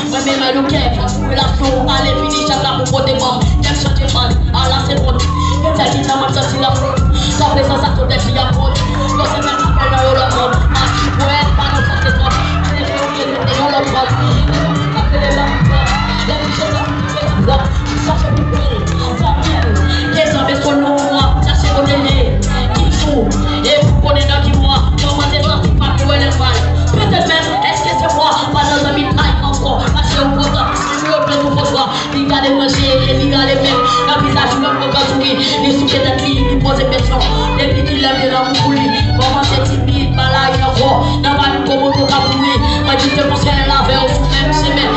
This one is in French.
Moi-même à l'ouquet, la flow, allez, fini, chaque la pour des membres. J'aime changer man, à la c'est bon. Et t'as dit, t'as mal sorti la faute. Ça fait ça, ça te dit, il y a faute. Quand c'est même pas dans le monde, ah, ouais, pas dans sa tête, c'est fait, on est dans le monde. Ça fait du bruit, ça vient. Qu'est-ce que son nom, moi, ça c'est mon aîné. Qui joue, et vous connaissez dans qui moi, comment c'est sorti, pas pour elle est mal. Peut-être même, est-ce que c'est moi, pas dans un mi-taille encore, parce que vous voyez, je veux plein de fois, les gars les manger, les gars les mêmes, la visage, même pour gazouiller, les souquets d'athlètes, ils posent des questions, les petits lèvres dans mon coulis, comment c'est timide, pas là, il y a quoi, n'a pas de comment pour cabouiller, moi je te conseille la veille, au sous même semaine,